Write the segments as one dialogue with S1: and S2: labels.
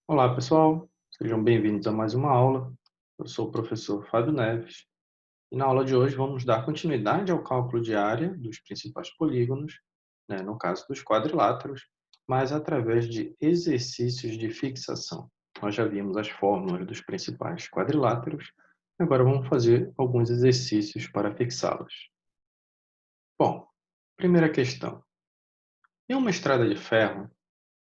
S1: Olá, pessoal. Sejam bem-vindos a mais uma aula. Eu sou o professor Fábio Neves e na aula de hoje vamos dar continuidade ao cálculo de área dos principais polígonos, né, no caso dos quadriláteros, mas através de exercícios de fixação. Nós já vimos as fórmulas dos principais quadriláteros, agora vamos fazer alguns exercícios para fixá-los. Bom, primeira questão. Em uma estrada de ferro,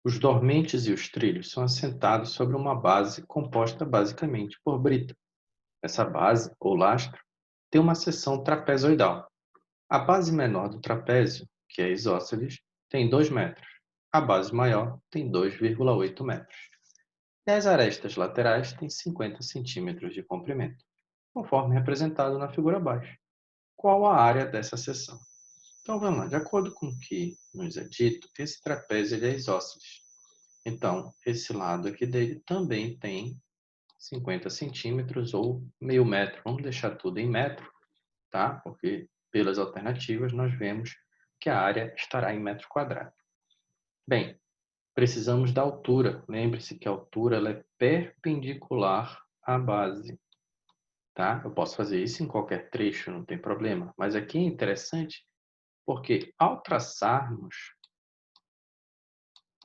S1: os dormentes e os trilhos são assentados sobre uma base composta basicamente por brita. Essa base, ou lastro, tem uma seção trapezoidal. A base menor do trapézio, que é a isósceles, tem 2 metros. A base maior tem 2,8 metros. E as arestas laterais têm 50 centímetros de comprimento, conforme representado na figura abaixo. Qual a área dessa seção? Então vamos lá, de acordo com o que nos é dito, esse trapézio ele é isósceles. Então, esse lado aqui dele também tem 50 centímetros ou meio metro. Vamos deixar tudo em metro, tá? Porque pelas alternativas nós vemos que a área estará em metro quadrado. Bem, precisamos da altura. Lembre-se que a altura ela é perpendicular à base, tá? Eu posso fazer isso em qualquer trecho, não tem problema. Mas aqui é interessante porque ao traçarmos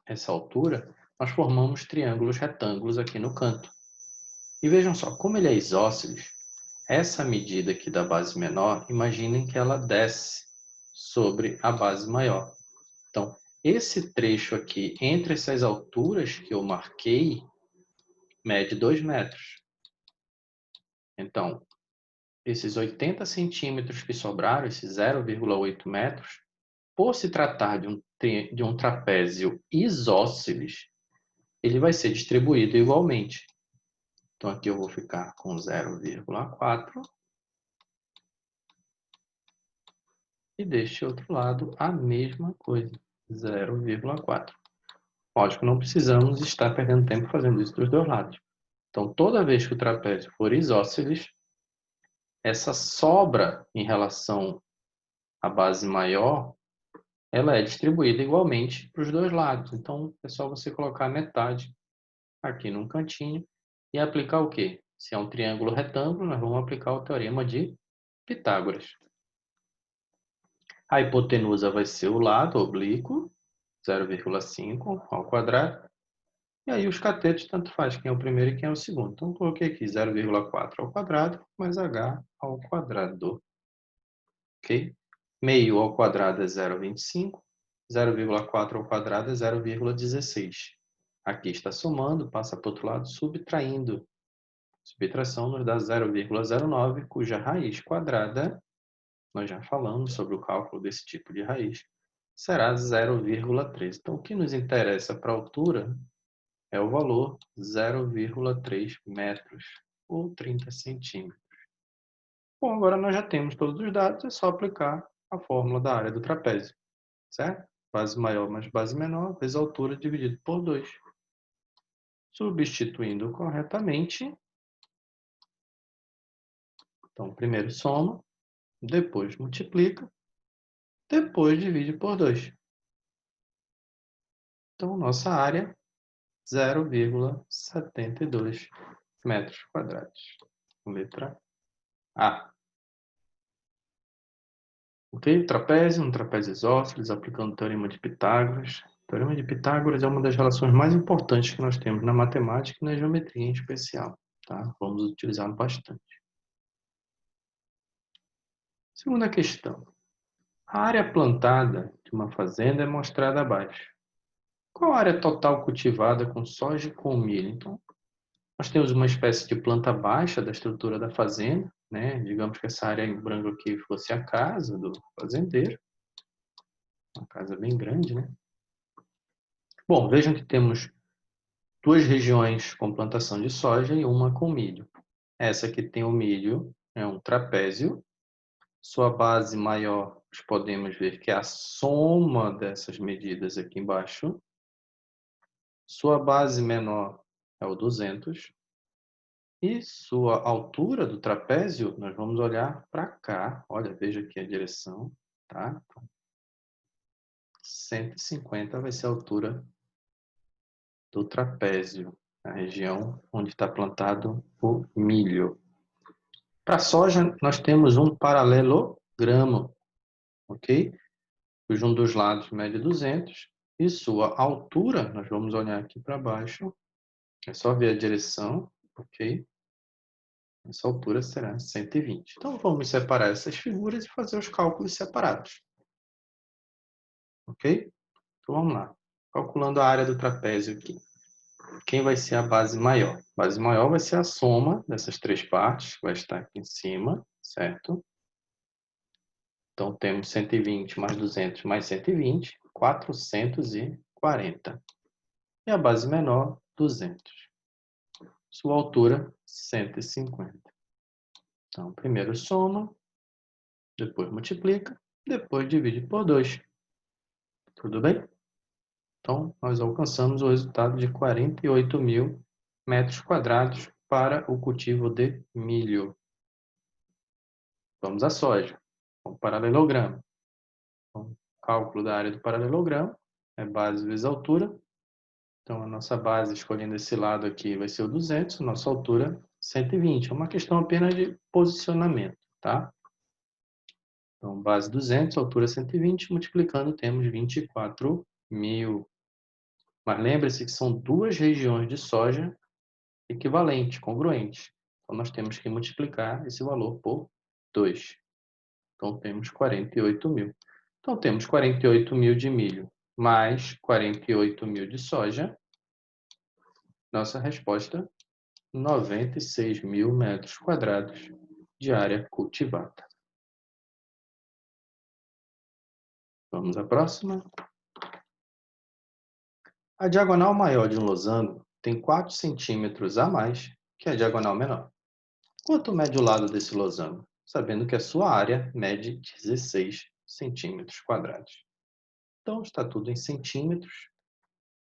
S1: essa altura, nós formamos triângulos retângulos aqui no canto. E vejam só, como ele é isósceles, essa medida aqui da base menor, imaginem que ela desce sobre a base maior. Então, esse trecho aqui, entre essas alturas que eu marquei, mede 2 metros. Então, esses 80 centímetros que sobraram, esses 0,8 metros, por se tratar de um trapézio isósceles, ele vai ser distribuído igualmente. Então, aqui eu vou ficar com 0,4 e deste outro lado a mesma coisa, 0,4. Lógico, não precisamos estar perdendo tempo fazendo isso dos dois lados. Então, toda vez que o trapézio for isósceles, essa sobra em relação à base maior, ela é distribuída igualmente para os dois lados. Então, é só você colocar metade aqui num cantinho e aplicar o quê? Se é um triângulo retângulo, nós vamos aplicar o teorema de Pitágoras. A hipotenusa vai ser o lado oblíquo, 0,5 ao quadrado. E aí os catetos, tanto faz quem é o primeiro e quem é o segundo. Então, eu coloquei aqui 0,4 ao quadrado mais h ao quadrado. Ok? Meio ao quadrado é 0,25. 0,4 ao quadrado é 0,16. Aqui está somando, passa para o outro lado, subtraindo. Subtração nos dá 0,09, cuja raiz quadrada, nós já falamos sobre o cálculo desse tipo de raiz, será 0,3. Então, o que nos interessa para a altura é o valor 0,3 metros, ou 30 centímetros. Bom, agora nós já temos todos os dados, é só aplicar a fórmula da área do trapézio, certo? Base maior mais base menor, vezes a altura dividido por 2. Substituindo corretamente, então primeiro soma, depois multiplica, depois divide por 2. Então, nossa área, 0,72 metros quadrados. Letra A. Ok? Trapézio, um trapézio isósceles, aplicando o teorema de Pitágoras. O teorema de Pitágoras é uma das relações mais importantes que nós temos na matemática e na geometria em especial. Tá? Vamos utilizá-lo bastante. Segunda questão. A área plantada de uma fazenda é mostrada abaixo. Qual a área total cultivada com soja e com milho? Então, nós temos uma espécie de planta baixa da estrutura da fazenda, né? Digamos que essa área em branco aqui fosse a casa do fazendeiro. Uma casa bem grande, né? Bom, vejam que temos duas regiões com plantação de soja e uma com milho. Essa aqui tem o milho, é um trapézio. Sua base maior, nós podemos ver que é a soma dessas medidas aqui embaixo. Sua base menor é o 200. E sua altura do trapézio, nós vamos olhar para cá. Olha, veja aqui a direção, tá? 150 vai ser a altura do trapézio. a região onde está plantado o milho. Para a soja, nós temos um paralelogramo, ok? Cujo um dos lados mede 200 e sua altura, nós vamos olhar aqui para baixo, é só ver a direção, ok? Essa altura será 120. Então, vamos separar essas figuras e fazer os cálculos separados, ok? Então, vamos lá. Calculando a área do trapézio aqui. Quem vai ser a base maior? A base maior vai ser a soma dessas três partes, que vai estar aqui em cima, certo? Então, temos 120 mais 200 mais 120, 440. E a base menor, 200. Sua altura, 150. Então, primeiro soma, depois multiplica, depois divide por 2. Tudo bem? Então, nós alcançamos o resultado de 48.000 metros quadrados para o cultivo de milho. Vamos à soja. O paralelogramo. Então, cálculo da área do paralelogramo é base vezes altura. Então, a nossa base, escolhendo esse lado aqui, vai ser o 200, nossa altura 120. É uma questão apenas de posicionamento, tá? Então, base 200, altura 120, multiplicando, temos 24.000. Mas lembre-se que são duas regiões de soja equivalentes, congruentes. Então, nós temos que multiplicar esse valor por 2. Então, temos 48.000. Então, temos 48.000 de milho mais 48.000 de soja. Nossa resposta, 96.000 metros quadrados de área cultivada. Vamos à próxima. A diagonal maior de um losango tem 4 centímetros a mais que a diagonal menor. Quanto mede o lado desse losango? Sabendo que a sua área mede 16 centímetros quadrados. Então, está tudo em centímetros.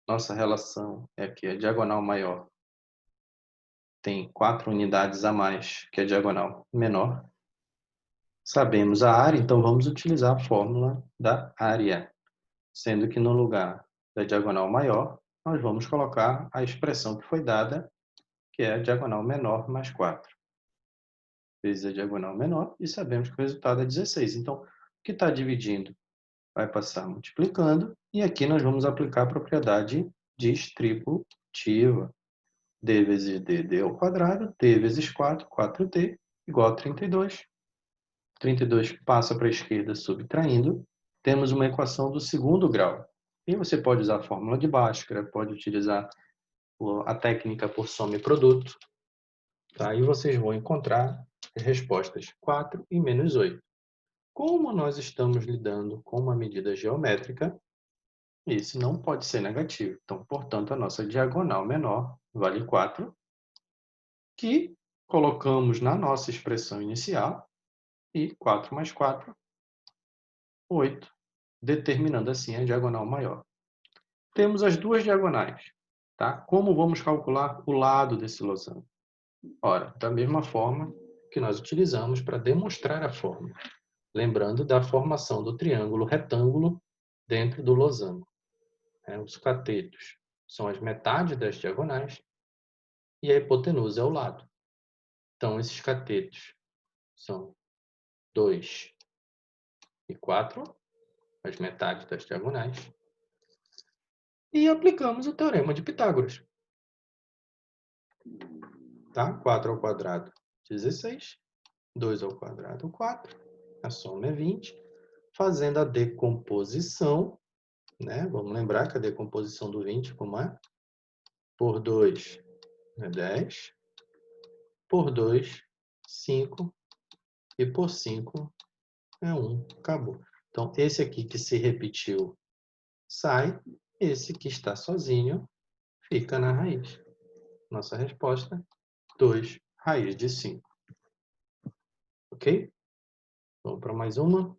S1: Nossa relação é que a diagonal maior tem 4 unidades a mais que a diagonal menor. Sabemos a área, então vamos utilizar a fórmula da área. Sendo que no lugar da diagonal maior, nós vamos colocar a expressão que foi dada, que é a diagonal menor mais 4. Vezes a diagonal menor, e sabemos que o resultado é 16. Então, o que está dividindo vai passar multiplicando, e aqui nós vamos aplicar a propriedade distributiva. D vezes D, D ao quadrado, D vezes 4, 4D, igual a 32. 32 passa para a esquerda subtraindo, temos uma equação do segundo grau. E você pode usar a fórmula de Bhaskara, pode utilizar a técnica por soma e produto. Tá? E vocês vão encontrar as respostas 4 e menos 8. Como nós estamos lidando com uma medida geométrica, isso não pode ser negativo. Então, portanto, a nossa diagonal menor vale 4, que colocamos na nossa expressão inicial, e 4 mais 4, 8, determinando assim a diagonal maior. Temos as duas diagonais. Tá? Como vamos calcular o lado desse losango? Ora, da mesma forma que nós utilizamos para demonstrar a forma. Lembrando da formação do triângulo retângulo dentro do losango. Os catetos são as metades das diagonais e a hipotenusa é o lado. Então, esses catetos são 2 e 4, as metades das diagonais. E aplicamos o teorema de Pitágoras. Tá? 4 ao quadrado, 16. 2 ao quadrado, 4. A soma é 20. Fazendo a decomposição, né? Vamos lembrar que a decomposição do 20, como é? Por 2 é 10. Por 2, 5. E por 5 é 1. Acabou. Então, esse aqui que se repetiu sai. Esse que está sozinho fica na raiz. Nossa resposta, 2 raiz de 5. Ok? Vamos para mais uma.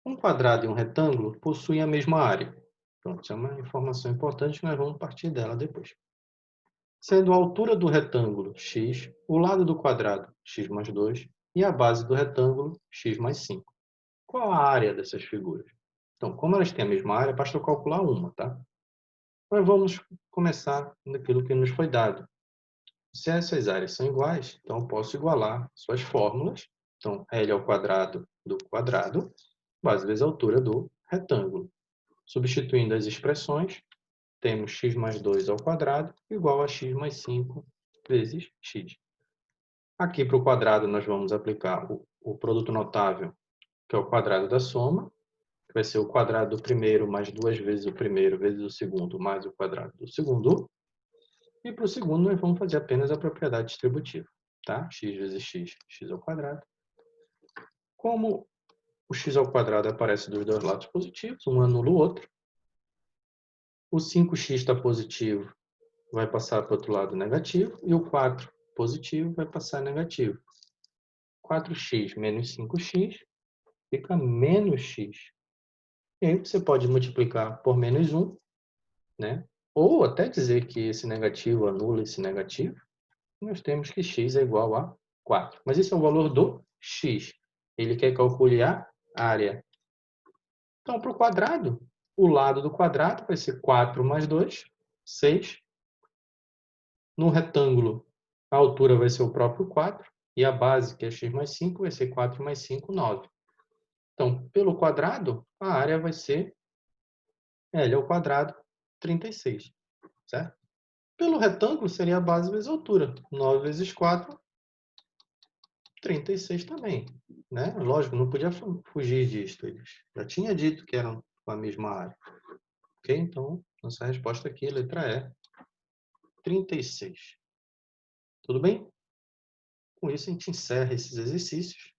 S1: Um quadrado e um retângulo possuem a mesma área. Pronto, isso é uma informação importante que nós vamos partir dela depois. Sendo a altura do retângulo x, o lado do quadrado x mais 2 e a base do retângulo x mais 5. Qual a área dessas figuras? Então, como elas têm a mesma área, basta eu calcular uma, tá? Mas vamos começar naquilo que nos foi dado. Se essas áreas são iguais, então eu posso igualar suas fórmulas. Então, L ao quadrado do quadrado, base vezes a altura do retângulo. Substituindo as expressões, temos x mais 2 ao quadrado igual a x mais 5 vezes x. Aqui para o quadrado nós vamos aplicar o produto notável, que é o quadrado da soma, que vai ser o quadrado do primeiro mais 2 vezes o primeiro vezes o segundo mais o quadrado do segundo. E para o segundo nós vamos fazer apenas a propriedade distributiva, tá? X vezes x, x ao quadrado. Como o x ao quadrado aparece dos dois lados positivos, um anula o outro. O 5x está positivo, vai passar para o outro lado negativo, e o 4 positivo vai passar negativo. 4x menos 5x fica menos x. E aí você pode multiplicar por menos 1, né? Ou até dizer que esse negativo anula esse negativo. Nós temos que x é igual a 4. Mas esse é o valor do x. Ele quer calcular a área. Então, para o quadrado, o lado do quadrado vai ser 4 mais 2, 6. No retângulo, a altura vai ser o próprio 4. E a base, que é x mais 5, vai ser 4 mais 5, 9. Então, pelo quadrado, a área vai ser L ao quadrado, 36. Certo? Pelo retângulo, seria a base vezes a altura. 9 vezes 4, 36 também. Né? Lógico, não podia fugir disso. Eles já tinha dito que eram a mesma área. Ok? Então, nossa resposta aqui, letra E, 36. Tudo bem? Com isso, a gente encerra esses exercícios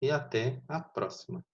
S1: e até a próxima.